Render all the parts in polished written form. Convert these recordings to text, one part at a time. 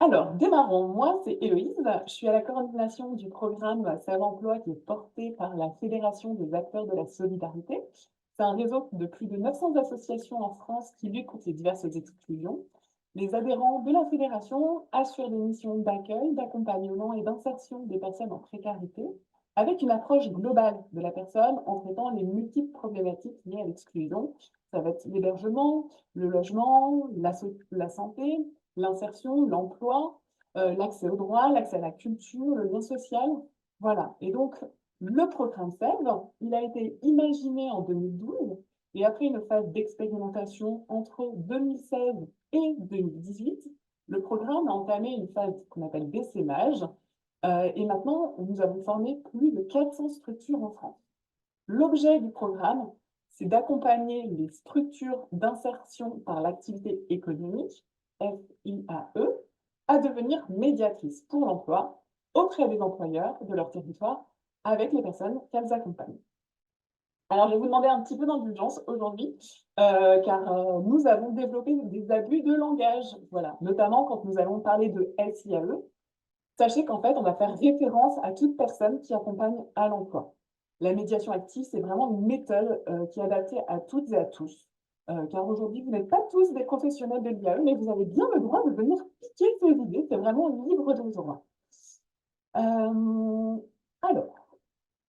Alors, démarrons. Moi, c'est Héloïse. Je suis à la coordination du programme Save Emploi qui est porté par la Fédération des acteurs de la solidarité. C'est un réseau de plus de 900 associations en France qui luttent contre les diverses exclusions. Les adhérents de la fédération assurent des missions d'accueil, d'accompagnement et d'insertion des personnes en précarité, avec une approche globale de la personne en traitant les multiples problématiques liées à l'exclusion. Ça va être l'hébergement, le logement, la santé, l'insertion, l'emploi, l'accès au droit, l'accès à la culture, le lien social. Voilà. Et donc, le programme SELV, il a été imaginé en 2012 et après une phase d'expérimentation entre 2016 et 2018, le programme a entamé une phase qu'on appelle d'essaimage. Et maintenant, nous avons formé plus de 400 structures en France. L'objet du programme, c'est d'accompagner les structures d'insertion par l'activité économique, FIAE, à devenir médiatrices pour l'emploi auprès des employeurs de leur territoire avec les personnes qu'elles accompagnent. Alors, je vais vous demander un petit peu d'indulgence aujourd'hui, car nous avons développé des abus de langage, voilà, notamment quand nous allons parler de SIAE. Sachez qu'en fait, on va faire référence à toute personne qui accompagne à l'emploi. La médiation active, c'est vraiment une méthode qui est adaptée à toutes et à tous. Car aujourd'hui, vous n'êtes pas tous des professionnels de l'IAE, mais vous avez bien le droit de venir piquer ces idées. C'est vraiment libre de droit. Alors,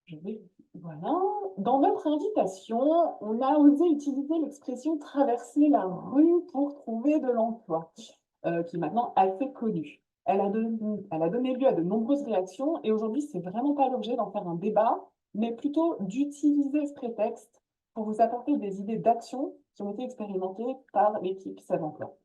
je vais... Voilà. Dans notre invitation, on a osé utiliser l'expression traverser la rue pour trouver de l'emploi, qui est maintenant assez connue. Elle a donné lieu à de nombreuses réactions et aujourd'hui, c'est vraiment pas l'objet d'en faire un débat, mais plutôt d'utiliser ce prétexte pour vous apporter des idées d'action qui ont été expérimentées par l'équipe Save Emploi.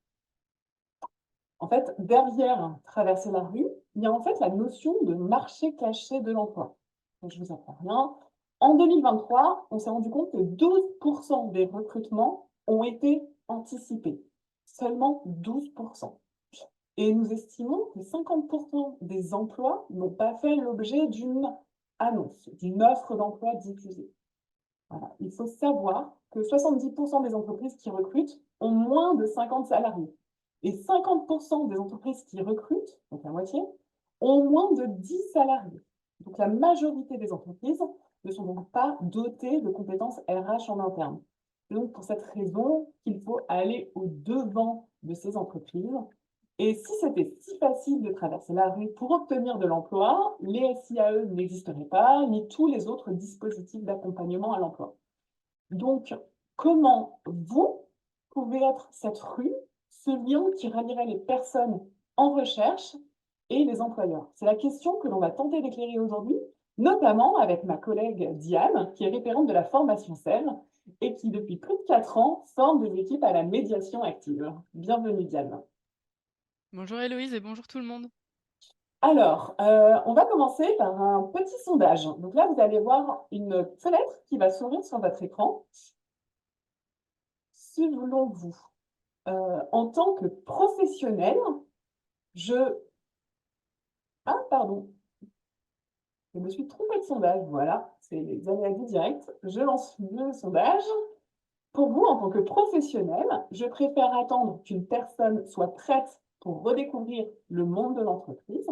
En fait, derrière traverser la rue, il y a en fait la notion de marché caché de l'emploi. Donc, je vous apprends rien. En 2023, on s'est rendu compte que 12% des recrutements ont été anticipés. Seulement 12%. Et nous estimons que 50% des emplois n'ont pas fait l'objet d'une annonce, d'une offre d'emploi diffusée. Voilà. Il faut savoir que 70% des entreprises qui recrutent ont moins de 50 salariés. Et 50% des entreprises qui recrutent, donc la moitié, ont moins de 10 salariés. Donc la majorité des entreprises ne sont donc pas dotées de compétences RH en interne. C'est donc pour cette raison qu'il faut aller au-devant de ces entreprises. Et si c'était si facile de traverser la rue pour obtenir de l'emploi, les SIAE n'existeraient pas, ni tous les autres dispositifs d'accompagnement à l'emploi. Donc, comment vous pouvez être cette rue, ce lien qui rallierait les personnes en recherche et les employeurs? C'est la question que l'on va tenter d'éclairer aujourd'hui, notamment avec ma collègue Diane, qui est référente de la formation SEL et qui, depuis plus de 4 ans, forme des équipes à la médiation active. Bienvenue, Diane. Bonjour Héloïse et bonjour tout le monde. Alors, on va commencer par un petit sondage. Donc là, vous allez voir une fenêtre qui va s'ouvrir sur votre écran. Selon vous, en tant que professionnel, je... Ah, pardon, je me suis trompée de sondage. Voilà, c'est les aléas du direct. Je lance le sondage. Pour vous, en tant que professionnel, je préfère attendre qu'une personne soit prête pour redécouvrir le monde de l'entreprise.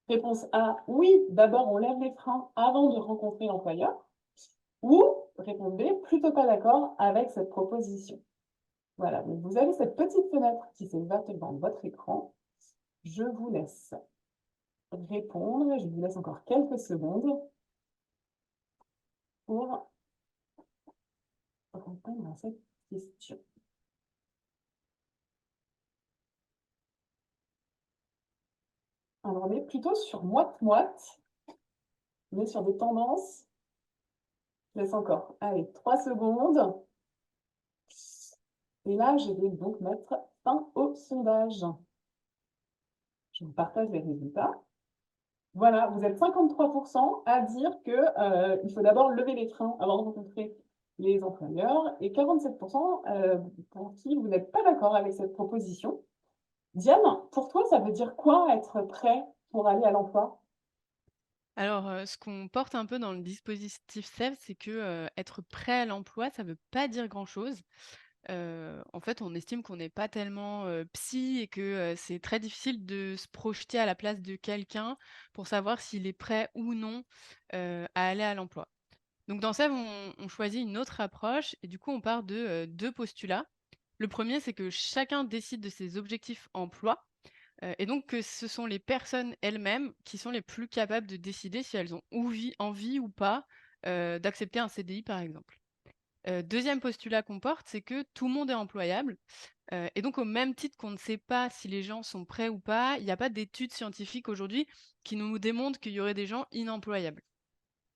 Réponse A, oui, d'abord on lève les freins avant de rencontrer l'employeur. Ou réponse B, plutôt pas d'accord avec cette proposition. Voilà, donc vous avez cette petite fenêtre qui s'est ouverte dans votre écran. Je vous laisse répondre. Je vous laisse encore quelques secondes pour répondre à cette question. Alors, on est plutôt sur moite-moite. On est sur des tendances. Je laisse encore, allez, 3 secondes. Et là, je vais donc mettre fin au sondage. Je vous partage les résultats. Voilà, vous êtes 53% à dire qu'il faut d'abord lever les freins avant de rencontrer les employeurs et 47% pour qui vous n'êtes pas d'accord avec cette proposition. Diane, pour toi, ça veut dire quoi être prêt pour aller à l'emploi? Alors, ce qu'on porte un peu dans le dispositif SEV, c'est que, être prêt à l'emploi, ça veut pas dire grand-chose. En fait, on estime qu'on n'est pas tellement, psy et que, c'est très difficile de se projeter à la place de quelqu'un pour savoir s'il est prêt ou non, à aller à l'emploi. Donc dans ça, on choisit une autre approche et du coup, on part de, 2 postulats. Le premier, c'est que chacun décide de ses objectifs emploi, et donc que ce sont les personnes elles-mêmes qui sont les plus capables de décider si elles ont envie ou pas, d'accepter un CDI, par exemple. 2e postulat qu'on porte, c'est que tout le monde est employable, et donc au même titre qu'on ne sait pas si les gens sont prêts ou pas, il n'y a pas d'études scientifiques aujourd'hui qui nous démontrent qu'il y aurait des gens inemployables.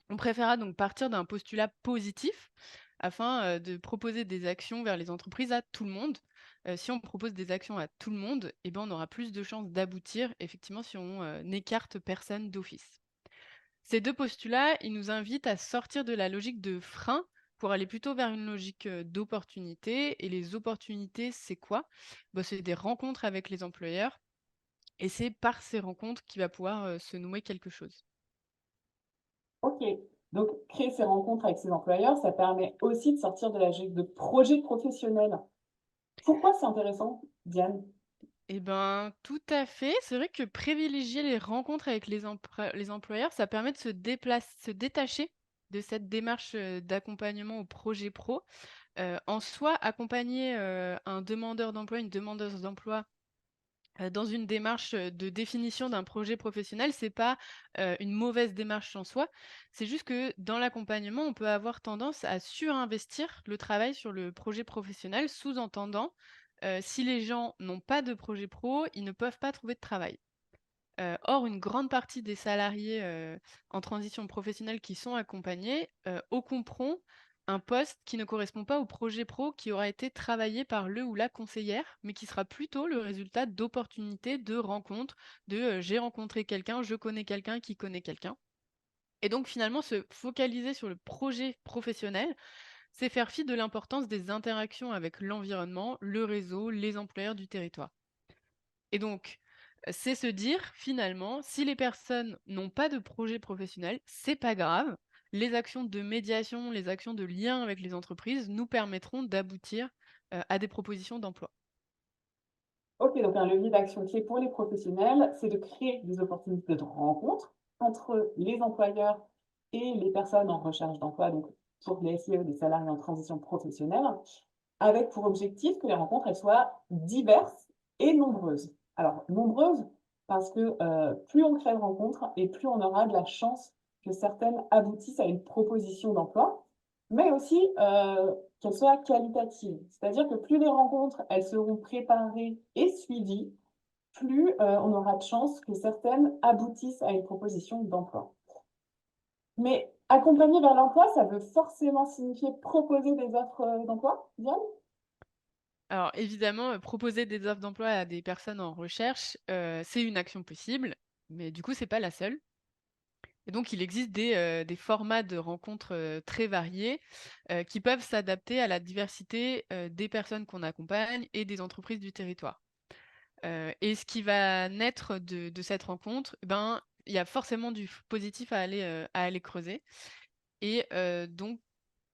On préférera donc partir d'un postulat positif afin, de proposer des actions vers les entreprises à tout le monde. Si on propose des actions à tout le monde, eh ben, on aura plus de chances d'aboutir, effectivement, si on, n'écarte personne d'office. Ces 2 postulats, ils nous invitent à sortir de la logique de frein pour aller plutôt vers une logique, d'opportunité. Et les opportunités, c'est quoi? Bah, c'est des rencontres avec les employeurs et c'est par ces rencontres qu'il va pouvoir, se nouer quelque chose. OK. Donc, créer ces rencontres avec ses employeurs, ça permet aussi de sortir de la logique de projet professionnel. Pourquoi c'est intéressant, Diane? Eh ben, tout à fait. C'est vrai que privilégier les rencontres avec les employeurs, ça permet de se détacher de cette démarche, d'accompagnement au projet pro. En soi, accompagner, un demandeur d'emploi, une demandeuse d'emploi, dans une démarche, de définition d'un projet professionnel, c'est pas, une mauvaise démarche en soi. C'est juste que dans l'accompagnement, on peut avoir tendance à surinvestir le travail sur le projet professionnel, sous-entendant, si les gens n'ont pas de projet pro, ils ne peuvent pas trouver de travail. Or, une grande partie des salariés, en transition professionnelle qui sont accompagnés, occuperont un poste qui ne correspond pas au projet pro qui aura été travaillé par le ou la conseillère, mais qui sera plutôt le résultat d'opportunités, de rencontres, «j'ai rencontré quelqu'un, je connais quelqu'un qui connaît quelqu'un». Et donc finalement se focaliser sur le projet professionnel, c'est faire fi de l'importance des interactions avec l'environnement, le réseau, les employeurs du territoire. Et donc, c'est se dire finalement, si les personnes n'ont pas de projet professionnel, c'est pas grave. Les actions de médiation, les actions de lien avec les entreprises nous permettront d'aboutir, à des propositions d'emploi. OK, donc un levier d'action clé pour les professionnels, c'est de créer des opportunités de rencontre entre les employeurs et les personnes en recherche d'emploi, donc pour les SIE, des salariés en transition professionnelle, avec pour objectif que les rencontres, elles soient diverses et nombreuses. Alors, nombreuses parce que plus on crée de rencontres et plus on aura de la chance que certaines aboutissent à une proposition d'emploi, mais aussi qu'elles soient qualitatives. C'est-à-dire que plus les rencontres, elles seront préparées et suivies, plus on aura de chances que certaines aboutissent à une proposition d'emploi. Mais accompagner vers l'emploi, ça veut forcément signifier proposer des offres d'emploi, Diane? Alors évidemment, proposer des offres d'emploi à des personnes en recherche, c'est une action possible, mais du coup, c'est pas la seule. Et donc il existe des formats de rencontres, très variés, qui peuvent s'adapter à la diversité, des personnes qu'on accompagne et des entreprises du territoire. Et ce qui va naître de cette rencontre, ben, il y a forcément du positif à aller creuser. Et donc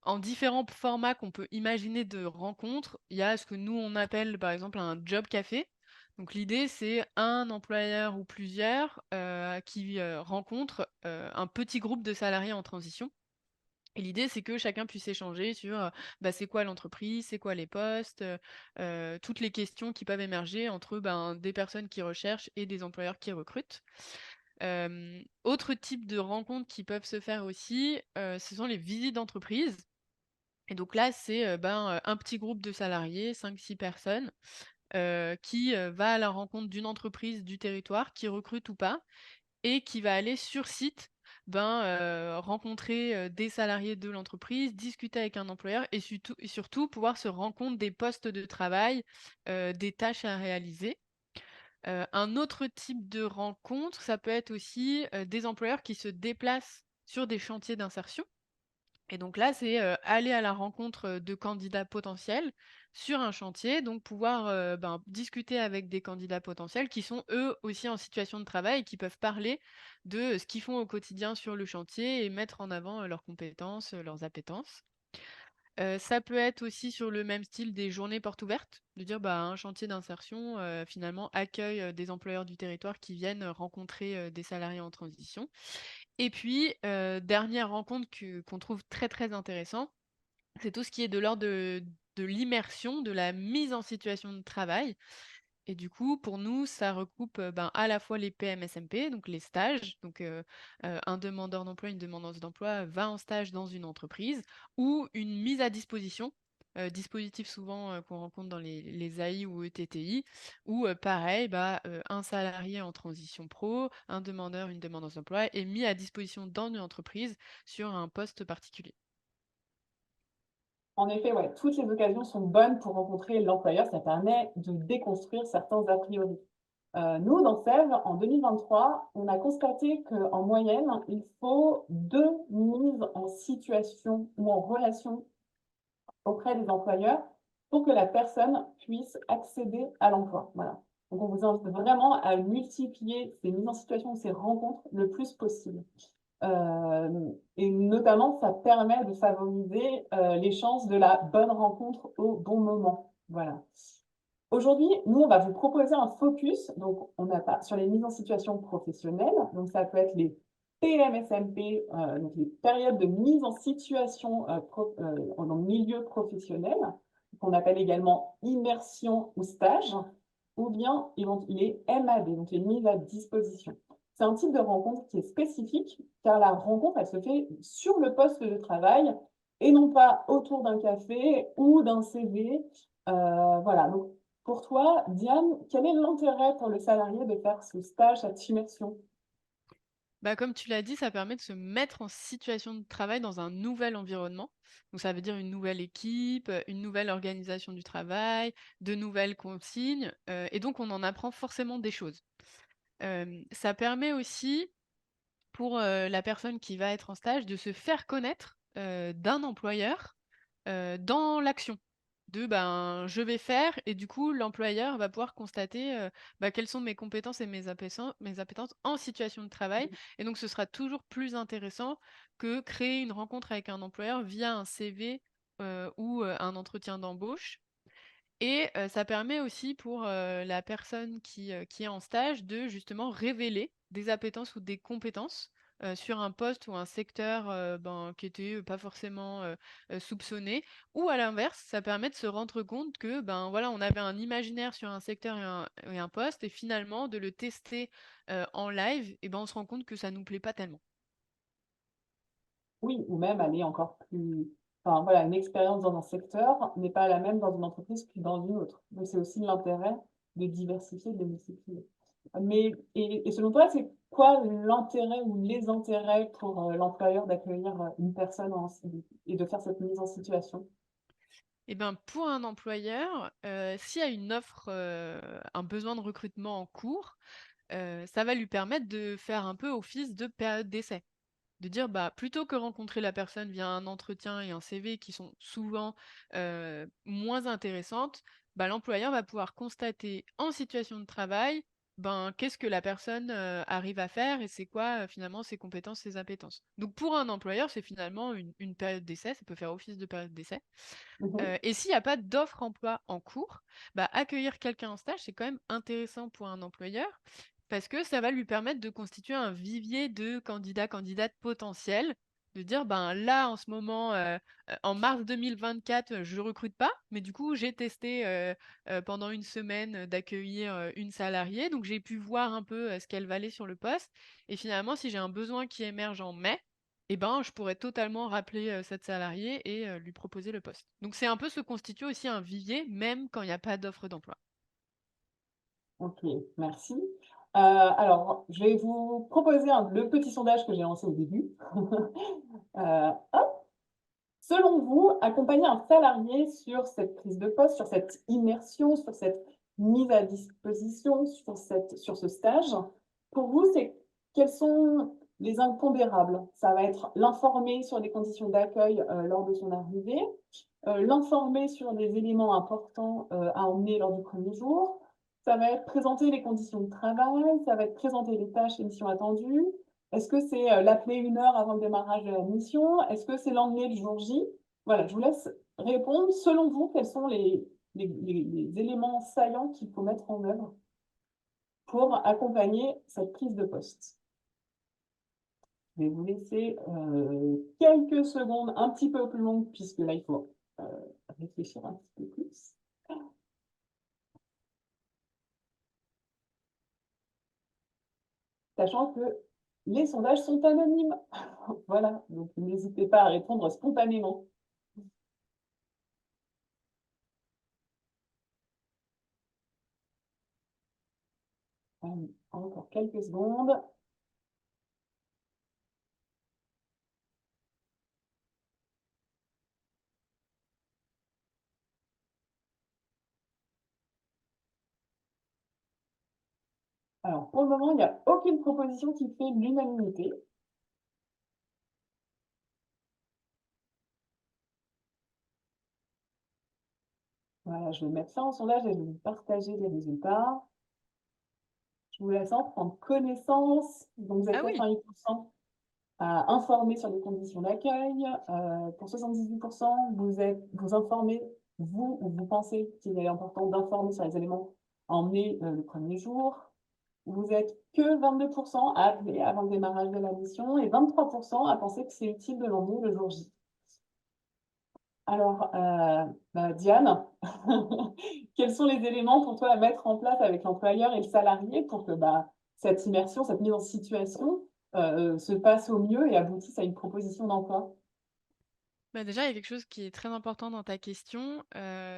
en différents formats qu'on peut imaginer de rencontres, il y a ce que nous on appelle par exemple un job café. Donc l'idée c'est un employeur ou plusieurs, qui, rencontrent, un petit groupe de salariés en transition. Et l'idée, c'est que chacun puisse échanger sur, bah, c'est quoi l'entreprise, c'est quoi les postes, toutes les questions qui peuvent émerger entre, ben, des personnes qui recherchent et des employeurs qui recrutent. Autre type de rencontres qui peuvent se faire aussi, ce sont les visites d'entreprise. Et donc là, c'est, ben, un petit groupe de salariés, 5 6 personnes, qui, va à la rencontre d'une entreprise du territoire qui recrute ou pas et qui va aller sur site, ben, rencontrer, des salariés de l'entreprise, discuter avec un employeur et surtout pouvoir se rendre compte des postes de travail, des tâches à réaliser. Un autre type de rencontre, ça peut être aussi, des employeurs qui se déplacent sur des chantiers d'insertion. Et donc là, c'est, aller à la rencontre, de candidats potentiels sur un chantier, donc pouvoir, ben, discuter avec des candidats potentiels qui sont eux aussi en situation de travail et qui peuvent parler de ce qu'ils font au quotidien sur le chantier et mettre en avant, leurs compétences, leurs appétences. Ça peut être aussi sur le même style des journées portes ouvertes, de dire, bah, un chantier d'insertion, finalement accueille, des employeurs du territoire qui viennent rencontrer, des salariés en transition. Et puis, dernière rencontre qu'on trouve très, très intéressant, c'est tout ce qui est de l'ordre de l'immersion, de la mise en situation de travail. Et du coup, pour nous, ça recoupe, ben, à la fois les PMSMP, donc les stages, donc un demandeur d'emploi, une demandeuse d'emploi va en stage dans une entreprise ou une mise à disposition, dispositif souvent, qu'on rencontre dans les AI ou ETTI où, pareil, bah, un salarié en transition pro, un demandeur, une demandeuse d'emploi est mis à disposition dans une entreprise sur un poste particulier. En effet, ouais, toutes les occasions sont bonnes pour rencontrer l'employeur. Ça permet de déconstruire certains a priori. Nous, dans Sèvres, en 2023, on a constaté qu'en moyenne, il faut 2 mises en situation ou en relation auprès des employeurs pour que la personne puisse accéder à l'emploi. Voilà. Donc, on vous invite vraiment à multiplier ces mises en situation, ces rencontres le plus possible. Et notamment, ça permet de favoriser les chances de la bonne rencontre au bon moment. Voilà. Aujourd'hui, nous, on va vous proposer un focus. Donc, on n'a pas sur les mises en situation professionnelles. Donc, ça peut être les PMSMP, donc les périodes de mise en situation dans le milieu professionnel, qu'on appelle également immersion ou stage, ou bien les MAD, donc les mises à disposition. C'est un type de rencontre qui est spécifique, car la rencontre, elle se fait sur le poste de travail et non pas autour d'un café ou d'un CV. Voilà, donc pour toi, Diane, quel est l'intérêt pour le salarié de faire ce stage, cette immersion? Bah, comme tu l'as dit, ça permet de se mettre en situation de travail dans un nouvel environnement. Donc ça veut dire une nouvelle équipe, une nouvelle organisation du travail, de nouvelles consignes, et donc on en apprend forcément des choses. Ça permet aussi pour, la personne qui va être en stage de se faire connaître, d'un employeur, dans l'action. De, ben, je vais faire et du coup l'employeur va pouvoir constater, bah, quelles sont mes compétences et mes appétences en situation de travail et donc ce sera toujours plus intéressant que créer une rencontre avec un employeur via un CV, ou, un entretien d'embauche. Et ça permet aussi pour, la personne qui est en stage de justement révéler des appétences ou des compétences, sur un poste ou un secteur, ben, qui était, pas forcément, soupçonné. Ou à l'inverse, ça permet de se rendre compte que, ben, voilà, on avait un imaginaire sur un secteur et un poste et finalement de le tester, en live et ben, on se rend compte que ça nous plaît pas tellement. Oui, ou même aller encore plus. Enfin, voilà, une expérience dans un secteur n'est pas la même dans une entreprise que dans une autre. Donc, c'est aussi l'intérêt de diversifier, de multiplier. Mais, et selon toi, c'est quoi l'intérêt ou les intérêts pour l'employeur d'accueillir une personne et de faire cette mise en situation? Et ben, pour un employeur, s'il y a une offre, un besoin de recrutement en cours, ça va lui permettre de faire un peu office de période d'essai. De dire, bah, plutôt que rencontrer la personne via un entretien et un CV qui sont souvent, moins intéressantes, bah, l'employeur va pouvoir constater en situation de travail, ben, qu'est-ce que la personne, arrive à faire et c'est quoi, finalement ses compétences, ses appétences. Donc pour un employeur, c'est finalement une période d'essai, ça peut faire office de période d'essai. Mhm. Et s'il y a pas d'offre emploi en cours, bah, accueillir quelqu'un en stage, c'est quand même intéressant pour un employeur parce que ça va lui permettre de constituer un vivier de candidats, candidates potentiels, de dire: «Ben, là, en ce moment, en mars 2024, je recrute pas, mais du coup, j'ai testé, pendant une semaine, d'accueillir, une salariée, donc j'ai pu voir un peu, ce qu'elle valait sur le poste et finalement, si j'ai un besoin qui émerge en mai, eh ben, je pourrais totalement rappeler, cette salariée et lui proposer le poste. Donc c'est un peu se constituer aussi un vivier, même quand il y a pas d'offre d'emploi. Ok, merci. Alors, je vais vous proposer le petit sondage que j'ai lancé au début. Hop. Selon vous, accompagner un salarié sur cette prise de poste, sur cette immersion, sur cette mise à disposition, sur ce stage, pour vous, quels sont les impondérables? Ça va être l'informer sur les conditions d'accueil lors de son arrivée, l'informer sur les éléments importants à emmener lors du premier jour. Ça va être présenter les conditions de travail, ça va être présenter les tâches et missions attendues. Est-ce que c'est l'appeler 1 heure avant le démarrage de la mission? Est-ce que c'est l'emmener le jour J? Voilà, je vous laisse répondre, selon vous, quels sont les éléments saillants qu'il faut mettre en œuvre pour accompagner cette prise de poste. Je vais vous laisser quelques secondes un petit peu plus longues, puisque là, il faut réfléchir un petit peu plus. Sachant que les sondages sont anonymes. Voilà, donc n'hésitez pas à répondre spontanément. Encore quelques secondes. Alors, pour le moment, il n'y a aucune proposition qui fait l'unanimité. Voilà, je vais mettre ça en sondage et je vais vous partager les résultats. Je vous laisse en prendre connaissance. Donc, vous êtes Ah oui, 88% à informer sur les conditions d'accueil. Pour 78%, vous informez, vous, ou vous pensez qu'il est important d'informer sur les éléments emmenés le premier jour. Vous êtes que 22% à appeler avant le démarrage de la mission et 23% à penser que c'est utile de l'emmener le jour J. Alors, Diane, quels sont les éléments pour toi à mettre en place avec l'employeur et le salarié pour que cette immersion, cette mise en situation se passe au mieux et aboutisse à une proposition d'emploi? bah, déjà, il y a quelque chose qui est très important dans ta question,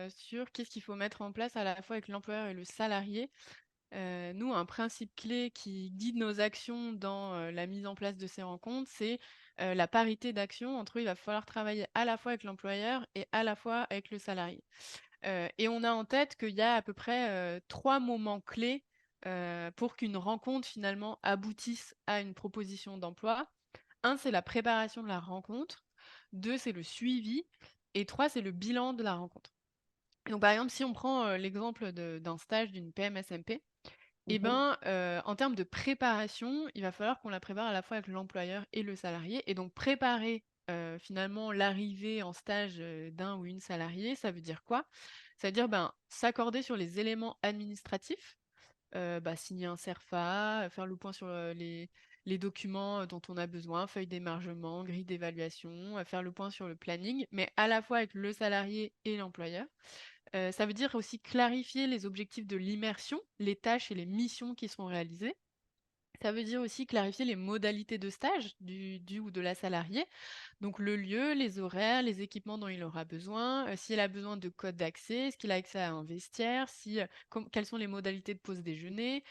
sur qu'est-ce qu'il faut mettre en place à la fois avec l'employeur et le salarié. Nous, un principe clé qui guide nos actions dans, la mise en place de ces rencontres, c'est, la parité d'action entre eux. Il va falloir travailler à la fois avec l'employeur et à la fois avec le salarié. Et on a en tête qu'il y a à peu près, 3 moments clés, pour qu'une rencontre finalement aboutisse à une proposition d'emploi. Un, c'est la préparation de la rencontre. 2, c'est le suivi et 3, c'est le bilan de la rencontre. Donc par exemple, si on prend, l'exemple d'un stage d'une PMSMP, et Mhm. ben, en termes de préparation, il va falloir qu'on la prépare à la fois avec l'employeur et le salarié et donc préparer, finalement l'arrivée en stage, d'un ou une salariée, ça veut dire quoi? Ça veut dire, ben, s'accorder sur les éléments administratifs, signer un CERFA, faire le point sur, les documents, dont on a besoin, feuille d'émargement, grille d'évaluation, faire le point sur le planning, mais à la fois avec le salarié et l'employeur. Ça veut dire aussi clarifier les objectifs de l'immersion, les tâches et les missions qui seront réalisées. Ça veut dire aussi clarifier les modalités de stage du ou de la salariée, donc le lieu, les horaires, les équipements dont il aura besoin, s'il a besoin de code d'accès, est-ce qu'il a accès à un vestiaire, si, quelles sont les modalités de pause déjeuner,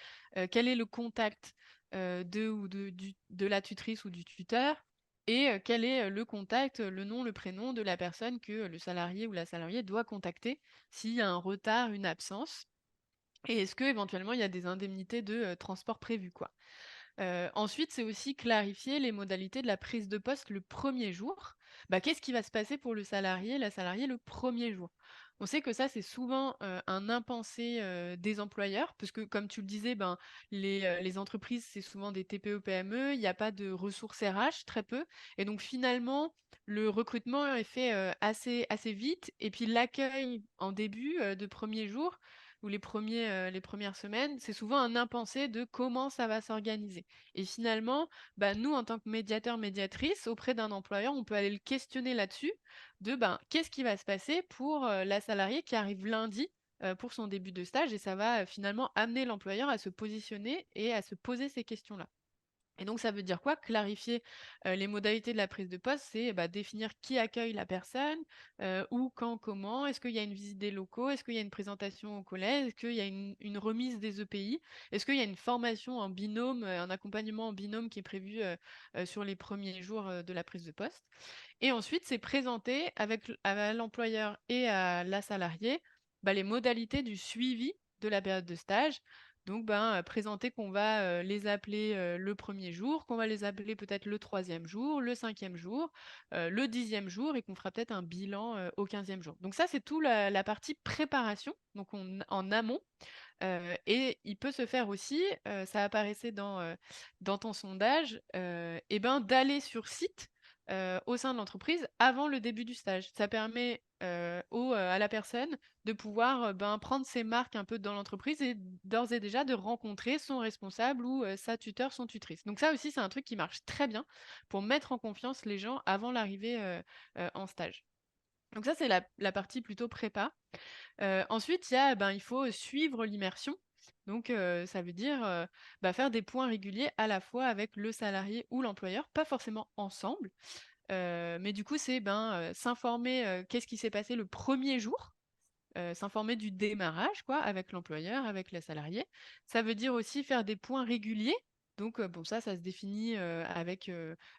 quel est le contact de la tutrice ou du tuteur, et quel est le contact, le nom, le prénom de la personne que le salarié ou la salariée doit contacter s'il y a un retard, une absence, et est-ce que éventuellement il y a des indemnités de transport prévues, quoi. Ensuite, c'est aussi clarifier les modalités de la prise de poste le premier jour. Qu'est-ce qui va se passer pour le salarié, la salariée le premier jour? On sait que ça, c'est souvent, un impensé, des employeurs parce que comme tu le disais, les entreprises, c'est souvent des TPE-PME, il y a pas de ressources RH, très peu, et donc finalement, le recrutement est fait, assez vite, et puis l'accueil en début, de premier jour ou les premières semaines, c'est souvent un impensé de comment ça va s'organiser. Et finalement, nous, en tant que médiateur, médiatrice, auprès d'un employeur, on peut aller le questionner là-dessus, de qu'est-ce qui va se passer pour la salariée qui arrive lundi pour son début de stage, et ça va finalement amener l'employeur à se positionner et à se poser ces questions-là. Et donc ça veut dire quoi? Clarifier, les modalités de la prise de poste, c'est, définir qui accueille la personne, où, quand, comment. Est-ce qu'il y a une visite des locaux? Est-ce qu'il y a une présentation au collège? Est-ce qu'il y a une remise des EPI? Est-ce qu'il y a une formation en binôme, un accompagnement en binôme qui est prévu, sur les premiers jours, de la prise de poste? Et ensuite, c'est présenter à l'employeur et à la salariée, les modalités du suivi de la période de stage. Donc, présenter qu'on va, les appeler, le premier jour, qu'on va les appeler peut-être le troisième jour, le cinquième jour, le dixième jour, et qu'on fera peut-être un bilan, au 15e jour. Donc ça, c'est tout la partie préparation, donc en amont. Et il peut se faire aussi, ça apparaissait dans ton sondage, d'aller sur site au sein de l'entreprise avant le début du stage. Ça permet à la personne de pouvoir prendre ses marques un peu dans l'entreprise et d'ores et déjà de rencontrer son responsable ou sa tuteur, son tutrice. Donc ça aussi, c'est un truc qui marche très bien pour mettre en confiance les gens avant l'arrivée en stage. Donc ça, c'est la partie plutôt prépa. Ensuite, il faut suivre l'immersion. Donc, ça veut dire, faire des points réguliers à la fois avec le salarié ou l'employeur, pas forcément ensemble. Mais du coup, c'est, s'informer, qu'est-ce qui s'est passé le premier jour, s'informer du démarrage quoi, avec l'employeur, avec la salariée. Ça veut dire aussi faire des points réguliers. Donc, bon ça se définit, avec,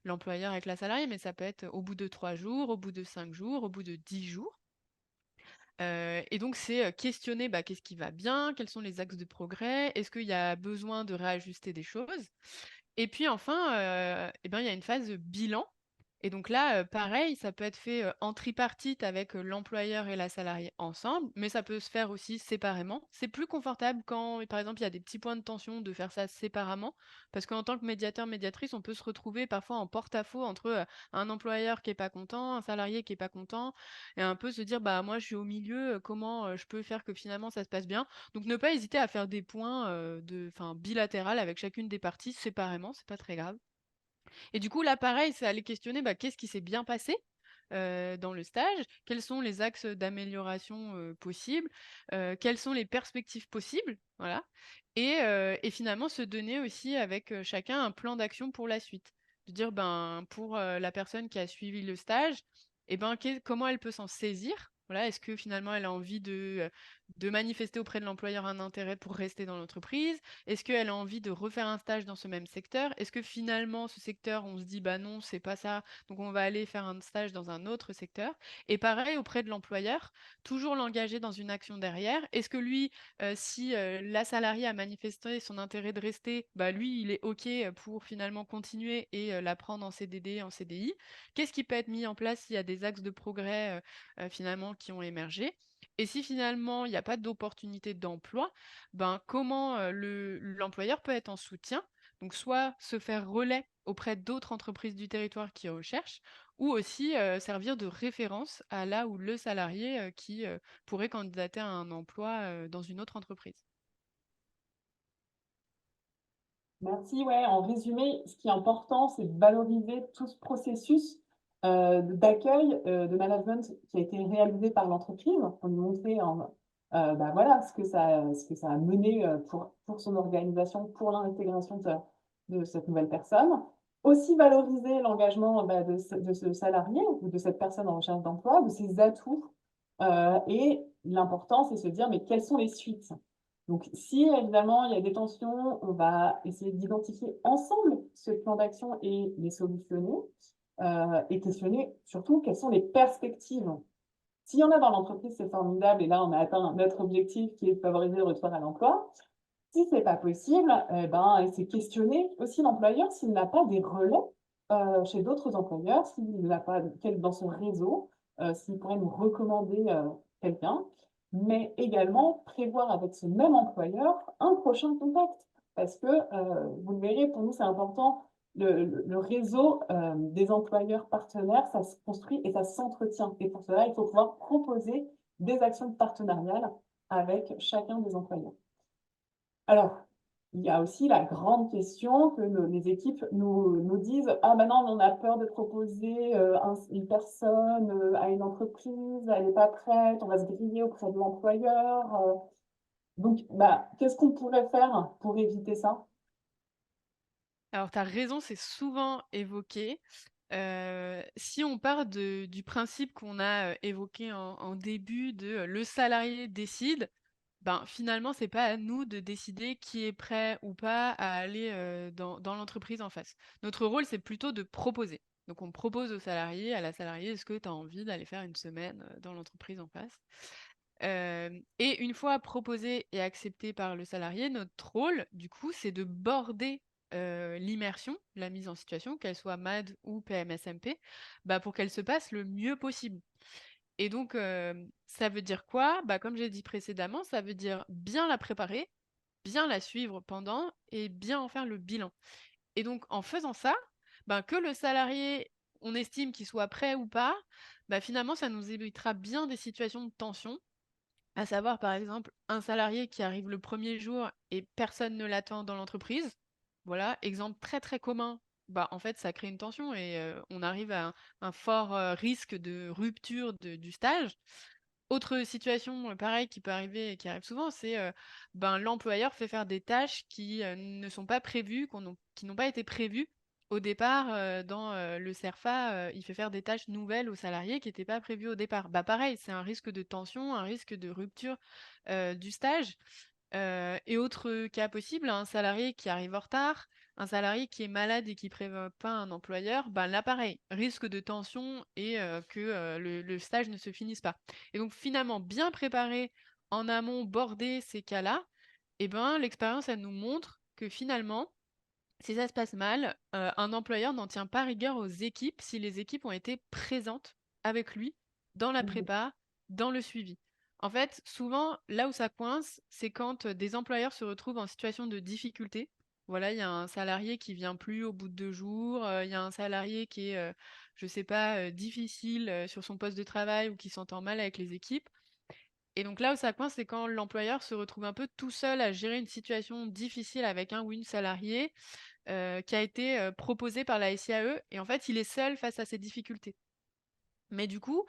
l'employeur, avec la salariée, mais ça peut être au bout de 3 jours, au bout de 5 jours, au bout de 10 jours. Et donc c'est, questionner, qu'est-ce qui va bien? Quels sont les axes de progrès? Est-ce qu'il y a besoin de réajuster des choses? Et puis enfin, il y a une phase bilan et donc là, pareil, ça peut être fait, en tripartite avec, l'employeur et la salariée ensemble, mais ça peut se faire aussi séparément. C'est plus confortable quand, par exemple, il y a des petits points de tension de faire ça séparément, parce qu'en tant que médiateur, médiatrice, on peut se retrouver parfois en porte-à-faux entre, un employeur qui est pas content, un salarié qui est pas content et un peu se dire: «Bah, moi, je suis au milieu, comment, je peux faire que finalement ça se passe bien?» Donc ne pas hésiter à faire des points, bilatéral avec chacune des parties séparément, c'est pas très grave. Et du coup, là, pareil, c'est aller questionner, qu'est-ce qui s'est bien passé, dans le stage? Quels sont les axes d'amélioration, possibles? Quelles sont les perspectives possibles? Voilà. Et finalement se donner aussi avec, chacun un plan d'action pour la suite. De dire, pour, la personne qui a suivi le stage comment elle peut s'en saisir? Voilà, est-ce que finalement elle a envie de manifester auprès de l'employeur un intérêt pour rester dans l'entreprise? Est-ce qu'elle a envie de refaire un stage dans ce même secteur? Est-ce que finalement, ce secteur, on se dit, bah non, c'est pas ça, donc on va aller faire un stage dans un autre secteur? Et pareil auprès de l'employeur, toujours l'engager dans une action derrière. Est-ce que lui, si la salariée a manifesté son intérêt de rester, lui, il est OK pour finalement continuer et la prendre en CDD, en CDI? Qu'est-ce qui peut être mis en place s'il y a des axes de progrès finalement qui ont émergé? Et si finalement il n'y a pas d'opportunité d'emploi, comment l'employeur peut être en soutien, donc soit se faire relais auprès d'autres entreprises du territoire qui recherchent, ou aussi servir de référence à là où le salarié qui pourrait candidater à un emploi dans une autre entreprise. Merci. Ouais, en résumé, ce qui est important, c'est de valoriser tout ce processus d'accueil, de management qui a été réalisé par l'entreprise pour lui montrer voilà, ce que ça a mené pour son organisation, pour l'intégration de cette nouvelle personne. Aussi valoriser l'engagement de ce salarié ou de cette personne en recherche d'emploi, de ses atouts. Et l'important, c'est se dire, mais quelles sont les suites? Donc, si évidemment il y a des tensions, on va essayer d'identifier ensemble ce plan d'action et les solutionner, et questionner surtout quelles sont les perspectives. S'il y en a dans l'entreprise, c'est formidable, et là on a atteint notre objectif qui est de favoriser le retour à l'emploi. Si c'est pas possible, c'est questionner aussi l'employeur s'il n'a pas des relais chez d'autres employeurs, s'il n'a pas dans son réseau, s'il pourrait nous recommander quelqu'un, mais également prévoir avec ce même employeur un prochain contact. Parce que, vous le verrez, pour nous, c'est important, le réseau des employeurs partenaires, ça se construit et ça s'entretient. Et pour cela, il faut pouvoir proposer des actions partenariales avec chacun des employeurs. Alors, il y a aussi la grande question que les équipes nous disent: «Ah maintenant, on a peur de proposer une personne à une entreprise, elle n'est pas prête, on va se griller auprès de l'employeur». Donc, qu'est-ce qu'on pourrait faire pour éviter ça? Alors tu as raison, c'est souvent évoqué. Si on part du principe qu'on a, évoqué en début de, le salarié décide, finalement, c'est pas à nous de décider qui est prêt ou pas à aller, dans l'entreprise en face. Notre rôle, c'est plutôt de proposer. Donc on propose au salarié, à la salariée: «Est-ce que tu as envie d'aller faire une semaine, dans l'entreprise en face?» Et une fois proposé et accepté par le salarié, notre rôle, du coup, c'est de border, l'immersion, la mise en situation, qu'elle soit MAD ou PMSMP, pour qu'elle se passe le mieux possible. Et donc, ça veut dire quoi? Comme j'ai dit précédemment, ça veut dire bien la préparer, bien la suivre pendant et bien en faire le bilan. Et donc en faisant ça, que le salarié, on estime qu'il soit prêt ou pas, bah, finalement, ça nous évitera bien des situations de tension. À savoir, par exemple, un salarié qui arrive le premier jour et personne ne l'attend dans l'entreprise. Voilà, exemple très très commun. Bah, en fait, ça crée une tension et on arrive à un fort risque de rupture du stage. Autre situation, pareil, qui peut arriver et qui arrive souvent, c'est ben, l'employeur fait faire des tâches qui ne sont pas prévues, qui n'ont pas été prévues au départ dans le CERFA. Il fait faire des tâches nouvelles aux salariés qui n'étaient pas prévues au départ. Bah, pareil, c'est un risque de tension, un risque de rupture du stage. Et autre cas possible, un salarié qui arrive en retard, un salarié qui est malade et qui prévoit pas un employeur, ben là pareil, risque de tension et que le stage ne se finisse pas. Et donc finalement, bien préparer en amont, border ces cas-là, et ben l'expérience, elle nous montre que finalement, si ça se passe mal, un employeur n'en tient pas rigueur aux équipes si les équipes ont été présentes avec lui dans la Mhm. prépa, dans le suivi. En fait, souvent, là où ça coince, c'est quand des employeurs se retrouvent en situation de difficulté. Voilà, il y a un salarié qui vient plus au bout de 2 jours, il y a un salarié qui est, je sais pas, difficile sur son poste de travail ou qui s'entend mal avec les équipes. Et donc là où ça coince, c'est quand l'employeur se retrouve un peu tout seul à gérer une situation difficile avec un ou une salariée qui a été proposé par la SIAE. Et en fait, il est seul face à ces difficultés. Mais du coup,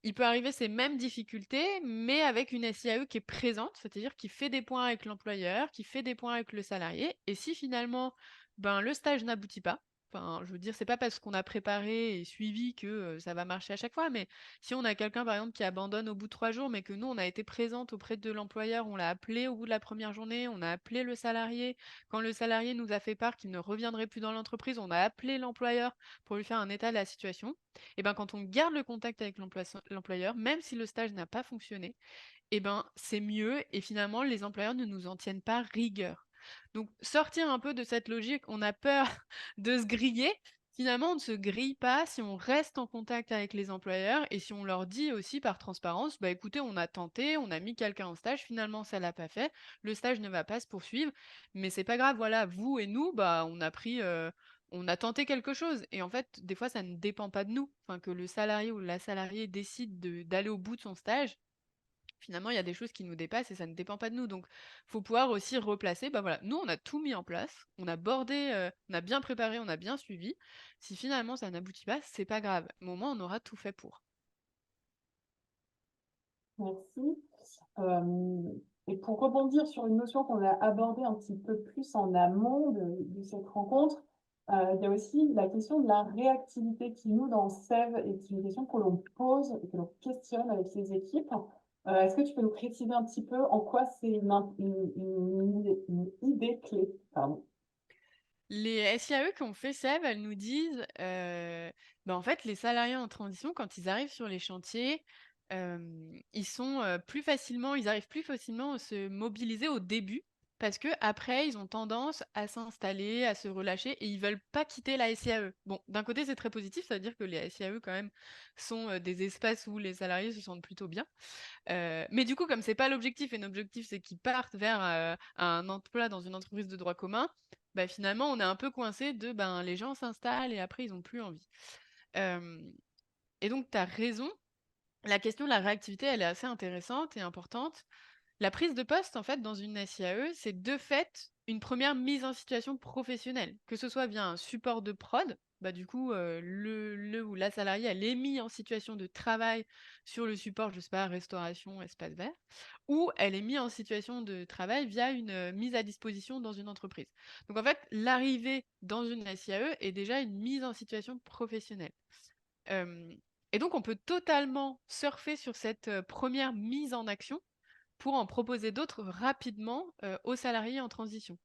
il peut arriver ces mêmes difficultés, mais avec une SIAE qui est présente, c'est-à-dire qui fait des points avec l'employeur, qui fait des points avec le salarié. Et si finalement, ben, le stage n'aboutit pas, enfin, je veux dire, c'est pas parce qu'on a préparé et suivi que ça va marcher à chaque fois, mais si on a quelqu'un, par exemple, qui abandonne au bout de 3 jours, mais que nous, on a été présente auprès de l'employeur, on l'a appelé au bout de la première journée, on a appelé le salarié, quand le salarié nous a fait part qu'il ne reviendrait plus dans l'entreprise, on a appelé l'employeur pour lui faire un état de la situation. Et ben, quand on garde le contact avec l'employeur, même si le stage n'a pas fonctionné, et ben, c'est mieux et finalement, les employeurs ne nous en tiennent pas rigueur. Donc, sortir un peu de cette logique, on a peur de se griller. Finalement, on ne se grille pas si on reste en contact avec les employeurs et si on leur dit aussi par transparence, bah écoutez, on a tenté, on a mis quelqu'un en stage, finalement ça l'a pas fait, le stage ne va pas se poursuivre, mais c'est pas grave, voilà, vous et nous, bah on a pris, on a tenté quelque chose et en fait, des fois ça ne dépend pas de nous, enfin que le salarié ou la salariée décide d'aller au bout de son stage. Finalement, il y a des choses qui nous dépassent et ça ne dépend pas de nous. Donc, faut pouvoir aussi replacer. Bah voilà, nous, on a tout mis en place, on a bordé, on a bien préparé, on a bien suivi. Si finalement ça n'aboutit pas, c'est pas grave. Au moins, on aura tout fait pour. Merci. Euh, et pour rebondir sur une notion qu'on a abordée un petit peu plus en amont de cette rencontre, il y a aussi la question de la réactivité qui, nous, dans SEV, est une question que l'on pose et que l'on questionne avec les équipes. Est-ce que tu peux nous préciser un petit peu en quoi c'est une idée clé? Pardon. Les SIAE qui ont fait SEB, elles nous disent, bah en fait, les salariés en transition, quand ils arrivent sur les chantiers, ils sont ils arrivent plus facilement à se mobiliser au début, parce que après, ils ont tendance à s'installer, à se relâcher, et ils veulent pas quitter la SIAE. Bon, d'un côté, c'est très positif, ça veut dire que les SIAE, quand même, sont des espaces où les salariés se sentent plutôt bien. Mais du coup, comme c'est pas l'objectif, et l'objectif c'est qu'ils partent vers un emploi dans une entreprise de droit commun, bah, finalement on est un peu coincé de ben les gens s'installent et après ils ont plus envie. Euh, et donc tu as raison, la question de la réactivité elle est assez intéressante et importante. La prise de poste, en fait, dans une SIAE, c'est de fait une première mise en situation professionnelle, que ce soit via un support de prod, bah du coup, le ou la salariée, elle est mise en situation de travail sur le support, je sais pas, restauration, espace vert, ou elle est mise en situation de travail via une mise à disposition dans une entreprise. Donc en fait, l'arrivée dans une SIAE est déjà une mise en situation professionnelle. Euh, et donc on peut totalement surfer sur cette première mise en action pour en proposer d'autres rapidement aux salariés en transition.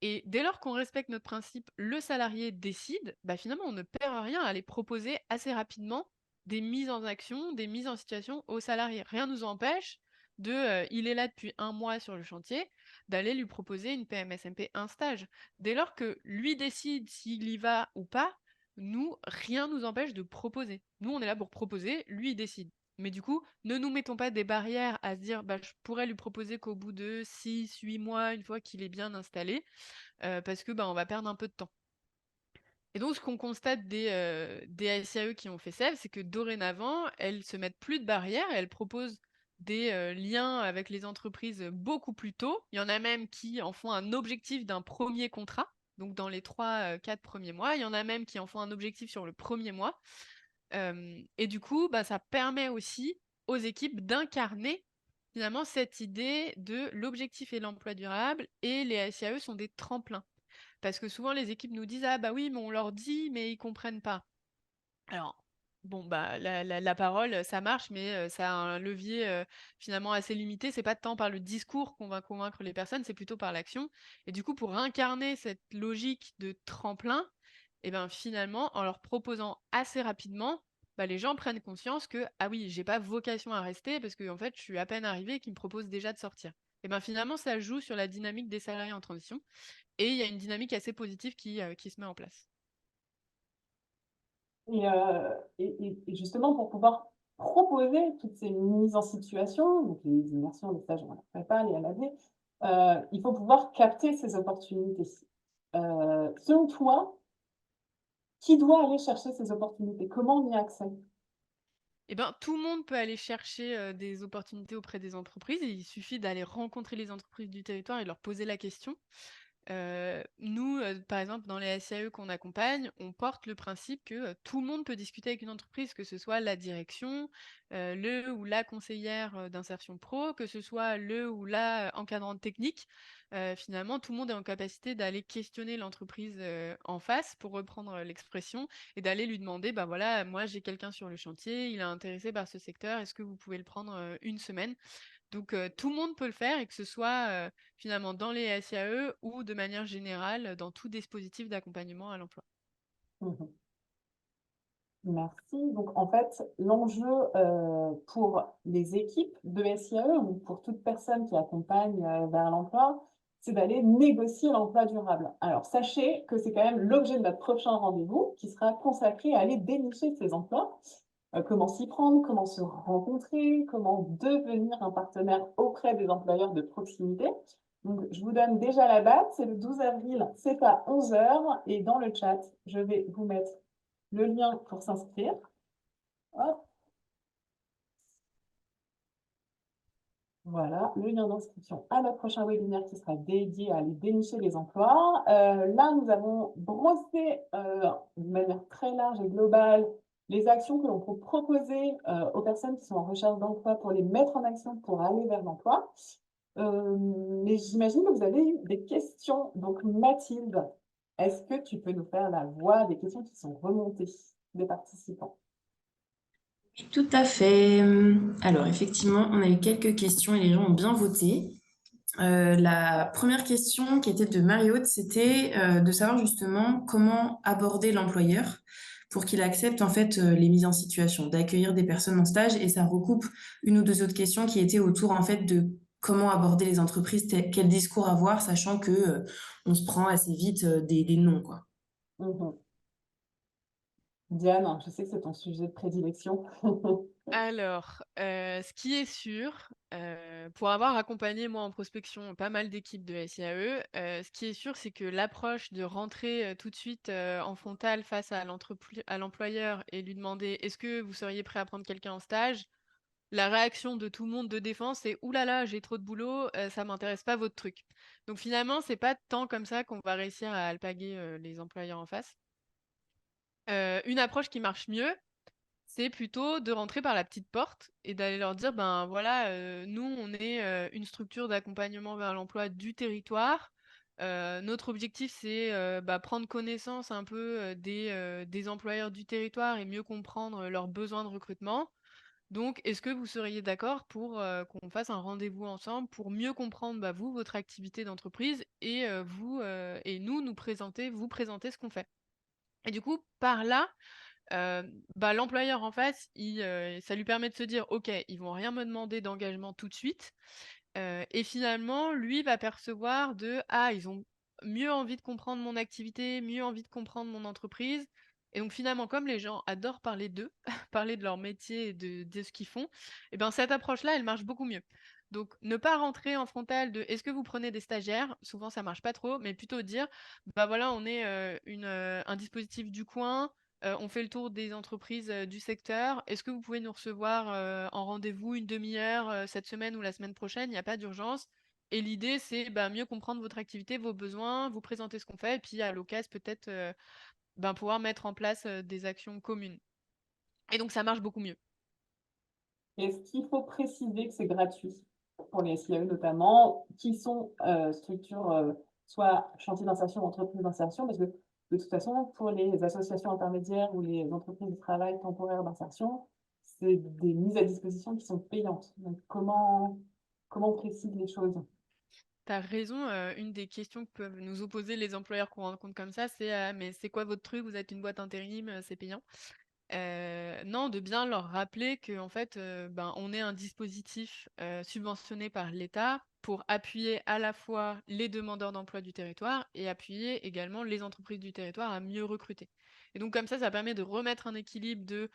Et dès lors qu'on respecte notre principe, le salarié décide, bah finalement on ne perd rien à les proposer assez rapidement des mises en action, des mises en situation aux salariés. Rien ne nous empêche de, il est là depuis 1 mois sur le chantier, d'aller lui proposer une PMSMP, un stage. Dès lors que lui décide s'il y va ou pas, nous, rien ne nous empêche de proposer. Nous, on est là pour proposer, lui, il décide. Mais du coup, ne nous mettons pas des barrières à se dire, bah, je pourrais lui proposer qu'au bout de 6, 8 mois, une fois qu'il est bien installé, parce que bah, on va perdre un peu de temps. Et donc, ce qu'on constate des SIAE qui ont fait ça, c'est que dorénavant, elles se mettent plus de barrières, elles proposent des liens avec les entreprises beaucoup plus tôt. Il y en a même qui en font un objectif d'un premier contrat, donc dans les 3-4 premiers mois. Il y en a même qui en font un objectif sur le premier mois. Et du coup, bah, ça permet aussi aux équipes d'incarner finalement cette idée de l'objectif et l'emploi durable, et les SIAE sont des tremplins. Parce que souvent, les équipes nous disent: «Ah bah oui, mais on leur dit, mais ils comprennent pas». Alors, bon, bah, la parole, ça marche, mais ça a un levier, finalement assez limité. C'est pas tant par le discours qu'on va convaincre les personnes, c'est plutôt par l'action. Et du coup, pour incarner cette logique de tremplin, et ben, finalement, en leur proposant assez rapidement, bah, les gens prennent conscience que: «Ah oui, j'ai pas vocation à rester parce que en fait, je suis à peine arrivé et qu'ils me proposent déjà de sortir». Et ben, finalement, ça joue sur la dynamique des salariés en transition, et il y a une dynamique assez positive qui se met en place. Et justement, pour pouvoir proposer toutes ces mises en situation, donc les immersions, les stages, on la prépa, les LAD, il faut pouvoir capter ces opportunités. Selon toi, qui doit aller chercher ces opportunités? Comment on y a accès? Eh ben, tout le monde peut aller chercher, des opportunités auprès des entreprises. Il suffit d'aller rencontrer les entreprises du territoire et leur poser la question. Nous, par exemple, dans les SIAE qu'on accompagne, on porte le principe que, tout le monde peut discuter avec une entreprise, que ce soit la direction, le ou la conseillère, d'insertion pro, que ce soit le ou la encadrante technique. Finalement, tout le monde est en capacité d'aller questionner l'entreprise, en face, pour reprendre, l'expression, et d'aller lui demander: «Bah, voilà, moi j'ai quelqu'un sur le chantier, il est intéressé par ce secteur, est-ce que vous pouvez le prendre, 1 semaine?» Donc tout le monde peut le faire, et que ce soit, finalement dans les SIAE ou de manière générale dans tout dispositif d'accompagnement à l'emploi. Mmh. Merci. Donc, en fait, l'enjeu, pour les équipes de SIAE ou pour toute personne qui accompagne, vers l'emploi, c'est d'aller négocier l'emploi durable. Alors, sachez que c'est quand même l'objet de notre prochain rendez-vous qui sera consacré à aller dénicher ces emplois. Comment s'y prendre, comment se rencontrer, comment devenir un partenaire auprès des employeurs de proximité. Donc, je vous donne déjà la date, c'est le 12 avril, c'est à 11 heures, et dans le chat, je vais vous mettre le lien pour s'inscrire. Hop, voilà, le lien d'inscription à notre prochain webinaire qui sera dédié à aller dénicher les emplois. Là, nous avons brossé de manière très large et globale les actions que l'on peut proposer aux personnes qui sont en recherche d'emploi pour les mettre en action pour aller vers l'emploi. Mais j'imagine que vous avez eu des questions. Donc, Mathilde, est-ce que tu peux nous faire la voix des questions qui sont remontées des participants? Oui, tout à fait. Alors, effectivement, on a eu quelques questions et les gens ont bien voté. La première question qui était de Marie-Aude, c'était de savoir justement comment aborder l'employeur pour qu'il accepte en fait les mises en situation, d'accueillir des personnes en stage. Et ça recoupe une ou deux autres questions qui étaient autour en fait de comment aborder les entreprises, quel discours avoir, sachant que on se prend assez vite des noms, quoi. Mhm. Diane, je sais que c'est ton sujet de prédilection. Alors, ce qui est sûr, pour avoir accompagné moi en prospection pas mal d'équipes de SIAE, ce qui est sûr, c'est que l'approche de rentrer, tout de suite, en frontal face à l'employeur et lui demander: «Est-ce que vous seriez prêt à prendre quelqu'un en stage?» La réaction de tout le monde de défense, c'est: «Ouh là là, j'ai trop de boulot, ça m'intéresse pas votre truc». Donc finalement, c'est pas tant comme ça qu'on va réussir à alpaguer, les employeurs en face. Une approche qui marche mieux, c'est plutôt de rentrer par la petite porte et d'aller leur dire: «Ben, voilà, nous, on est, une structure d'accompagnement vers l'emploi du territoire. Notre objectif, c'est, bah, prendre connaissance un peu, des employeurs du territoire et mieux comprendre, leurs besoins de recrutement. Donc, est-ce que vous seriez d'accord pour, qu'on fasse un rendez-vous ensemble pour mieux comprendre, bah, vous, votre activité d'entreprise, et et nous, vous présenter ce qu'on fait?» Et du coup, par là, bah, l'employeur en face, ça lui permet de se dire: «OK, ils vont rien me demander d'engagement tout de suite», et finalement, lui va percevoir «Ah, ils ont mieux envie de comprendre mon activité, mieux envie de comprendre mon entreprise», et donc finalement, comme les gens adorent parler d'eux, parler de leur métier et de ce qu'ils font, et ben, cette approche-là, elle marche beaucoup mieux. Donc, ne pas rentrer en frontal de est-ce que vous prenez des stagiaires? Souvent, ça marche pas trop, mais plutôt dire, bah voilà, on est un dispositif du coin, on fait le tour des entreprises du secteur. Est-ce que vous pouvez nous recevoir en rendez-vous une demi-heure cette semaine ou la semaine prochaine? Il n'y a pas d'urgence. Et l'idée, c'est bah, mieux comprendre votre activité, vos besoins, vous présenter ce qu'on fait, et puis à l'occasion, peut-être ben, pouvoir mettre en place des actions communes. Et donc, ça marche beaucoup mieux. Est-ce qu'il faut préciser que c'est gratuit pour les SIAE notamment, qui sont structures, soit chantier d'insertion, entreprise d'insertion, parce que de toute façon, pour les associations intermédiaires ou les entreprises de travail temporaire d'insertion, c'est des mises à disposition qui sont payantes. Donc, comment on précise les choses? T'as raison, une des questions que peuvent nous opposer les employeurs qu'on rencontre comme ça, c'est mais c'est quoi votre truc? Vous êtes une boîte intérim, c'est payant? Non, de bien leur rappeler que en fait, ben, on est un dispositif subventionné par l'État pour appuyer à la fois les demandeurs d'emploi du territoire et appuyer également les entreprises du territoire à mieux recruter. Et donc comme ça permet de remettre un équilibre de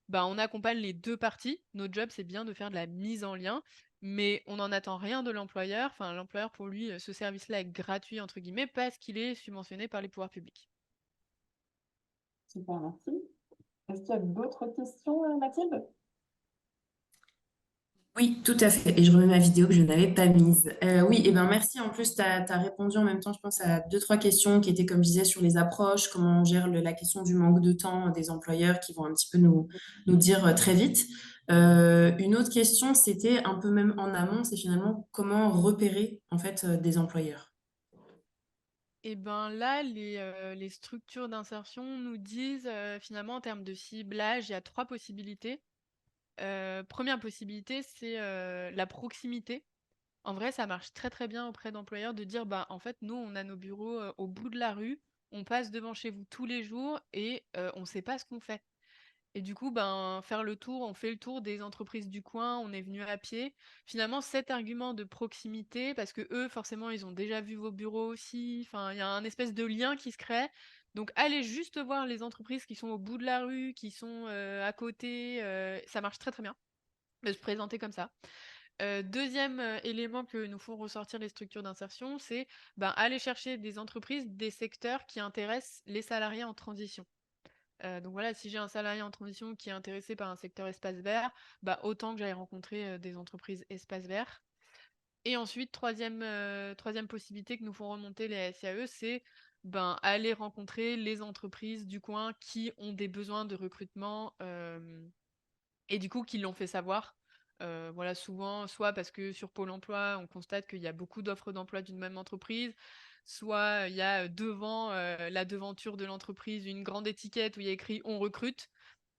bah, on accompagne les deux parties. Notre job, c'est bien de faire de la mise en lien, mais on n'en attend rien de l'employeur. Enfin, l'employeur, pour lui, ce service-là est gratuit, entre guillemets, parce qu'il est subventionné par les pouvoirs publics. Super, merci. Est-ce qu'il y a d'autres questions, Mathilde? Oui, tout à fait. Et je remets ma vidéo que je n'avais pas mise. Oui, et ben merci. En plus, tu as répondu en même temps, je pense, à deux, trois questions qui étaient, comme je disais, sur les approches, comment on gère la question du manque de temps des employeurs qui vont un petit peu nous dire très vite. Une autre question, c'était un peu même en amont, c'est finalement comment repérer en fait des employeurs. Et ben là, les structures d'insertion nous disent, finalement, en termes de ciblage, il y a trois possibilités. Première possibilité, c'est la proximité. En vrai, ça marche très très bien auprès d'employeurs de dire, bah, en fait, nous, on a nos bureaux au bout de la rue, on passe devant chez vous tous les jours et on ne sait pas ce qu'on fait. Et du coup, ben, faire le tour, on fait le tour des entreprises du coin, on est venu à pied. Finalement, cet argument de proximité, parce que eux, forcément, ils ont déjà vu vos bureaux aussi. Enfin, il y a un espèce de lien qui se crée. Donc, allez juste voir les entreprises qui sont au bout de la rue, qui sont à côté. Ça marche très très bien de se présenter comme ça. Deuxième élément que nous font ressortir les structures d'insertion, c'est ben, aller chercher des entreprises, des secteurs qui intéressent les salariés en transition. Donc voilà, si j'ai un salarié en transition qui est intéressé par un secteur espace vert, bah, autant que j'aille rencontrer des entreprises espace vert. Et ensuite, troisième possibilité que nous font remonter les SIAE, c'est ben, aller rencontrer les entreprises du coin qui ont des besoins de recrutement et du coup qui l'ont fait savoir. Voilà, souvent, soit parce que sur Pôle emploi, on constate qu'il y a beaucoup d'offres d'emploi d'une même entreprise, soit il y a devant la devanture de l'entreprise une grande étiquette où il y a écrit on recrute.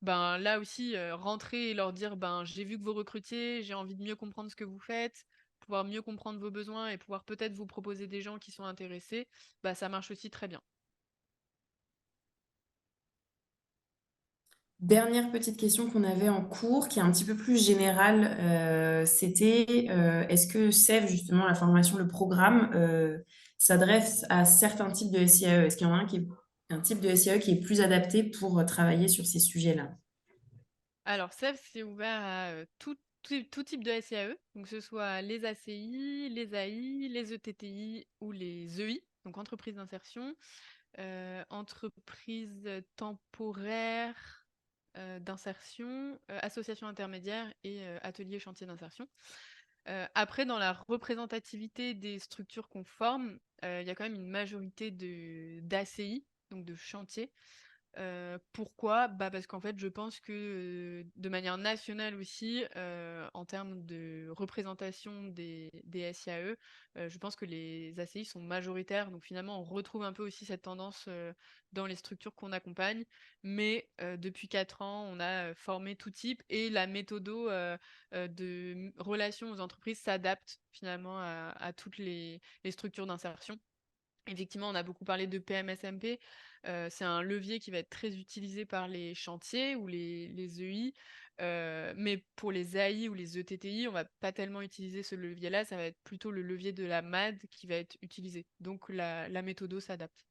Ben là aussi, rentrer et leur dire ben j'ai vu que vous recrutiez, j'ai envie de mieux comprendre ce que vous faites, pouvoir mieux comprendre vos besoins et pouvoir peut-être vous proposer des gens qui sont intéressés, bah ça marche aussi très bien. Dernière petite question qu'on avait en cours, qui est un petit peu plus générale, c'était est-ce que SEV, justement, la formation, le programme, s'adresse à certains types de SIAE? Est-ce qu'il y en a un type de SIAE qui est plus adapté pour travailler sur ces sujets-là? Alors, SEV, c'est ouvert à tout type de SIAE, donc que ce soit les ACI, les AI, les ETTI ou les EI, donc entreprises d'insertion, entreprises temporaires d'insertion, associations intermédiaires et ateliers chantiers d'insertion. Après, dans la représentativité des structures qu'on forme, il y a quand même une majorité d'ACI, donc de chantiers. Pourquoi? Bah, parce qu'en fait, je pense que, de manière nationale aussi, en termes de représentation des SIAE, je pense que les ACI sont majoritaires. Donc finalement, on retrouve un peu aussi cette tendance, dans les structures qu'on accompagne. Mais, depuis 4 ans, on a, formé tout type et la méthodo, de relation aux entreprises s'adapte finalement à toutes les structures d'insertion. Effectivement, on a beaucoup parlé de PMSMP. C'est un levier qui va être très utilisé par les chantiers ou les EI. Mais pour les AI ou les ETTI, on va pas tellement utiliser ce levier-là. Ça va être plutôt le levier de la MAD qui va être utilisé. Donc la méthodo s'adapte.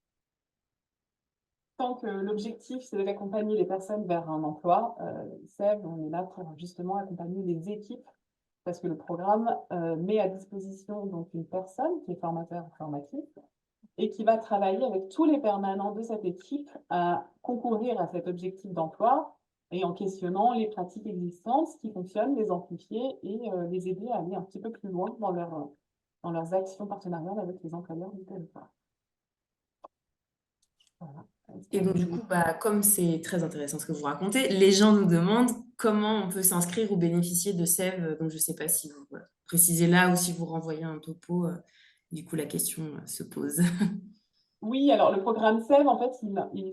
Tant que l'objectif, c'est d'accompagner les personnes vers un emploi, SEV, on est là pour justement accompagner les équipes parce que le programme met à disposition donc une personne qui est formateur ou formatrice et qui va travailler avec tous les permanents de cette équipe à concourir à cet objectif d'emploi et en questionnant les pratiques existantes, ce qui fonctionne, les amplifier et les aider à aller un petit peu plus loin dans leurs actions partenariales avec les employeurs du territoire. Voilà. Et donc, du coup, comme c'est très intéressant ce que vous racontez, les gens nous demandent comment on peut s'inscrire ou bénéficier de SEV. Donc, je ne sais pas si vous précisez là ou si vous renvoyez un topo. Du coup, la question se pose. Oui, alors le programme SEV, en fait,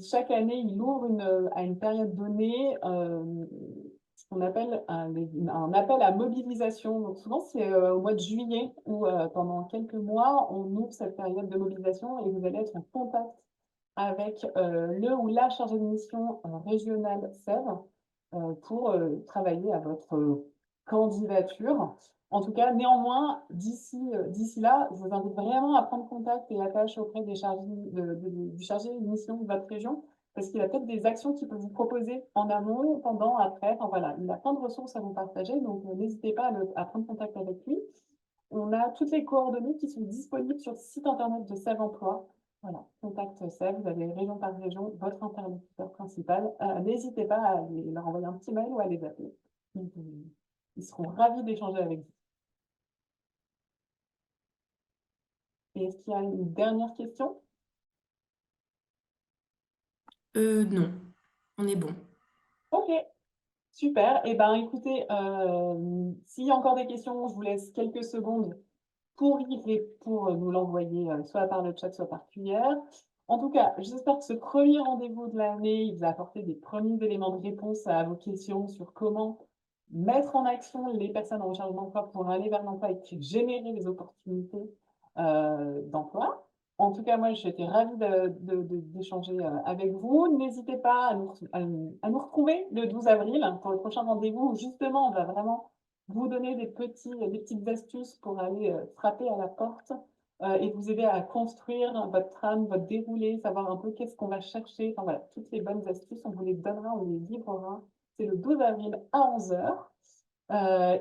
chaque année, il ouvre à une période donnée ce qu'on appelle un appel à mobilisation. Donc souvent, c'est au mois de juillet où pendant quelques mois, on ouvre cette période de mobilisation et vous allez être en contact avec le ou la chargée de mission régionale SEV pour travailler à votre candidature. En tout cas, néanmoins, d'ici là, je vous invite vraiment à prendre contact et attache auprès du chargé de mission de votre région, parce qu'il a peut-être des actions qu'il peut vous proposer en amont, pendant, après. Enfin voilà, il a plein de ressources à vous partager, donc n'hésitez pas à prendre contact avec lui. On a toutes les coordonnées qui sont disponibles sur le site internet de Sève Emploi. Voilà, contact Sève, vous avez région par région, votre interlocuteur principal. N'hésitez pas à leur envoyer un petit mail ou à les appeler. Ils seront ravis d'échanger avec vous. Et est-ce qu'il y a une dernière question? Non, on est bon. Ok, super. Eh bien, écoutez, s'il y a encore des questions, je vous laisse quelques secondes pour nous l'envoyer soit par le chat, soit par QR. En tout cas, j'espère que ce premier rendez-vous de l'année, il vous a apporté des premiers éléments de réponse à vos questions sur comment mettre en action les personnes en recherche d'emploi pour aller vers l'emploi et puis générer des opportunités d'emploi. En tout cas, moi, j'étais ravie d'échanger avec vous. N'hésitez pas à nous retrouver le 12 avril pour le prochain rendez-vous où justement, on va vraiment vous donner des petites astuces pour aller frapper à la porte et vous aider à construire votre trame, votre déroulé, savoir un peu qu'est-ce qu'on va chercher. Enfin voilà, toutes les bonnes astuces, on vous les donnera, on les livrera. C'est le 12 avril à 11 h.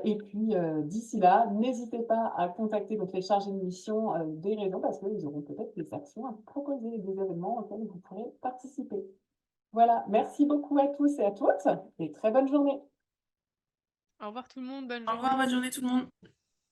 Et puis, d'ici là, n'hésitez pas à contacter donc, les chargés de mission des régions parce qu'ils auront peut-être des actions à vous proposer, des événements auxquels vous pourrez participer. Voilà, merci beaucoup à tous et à toutes et très bonne journée. Au revoir tout le monde, bonne Au journée. revoir, bonne journée tout le monde.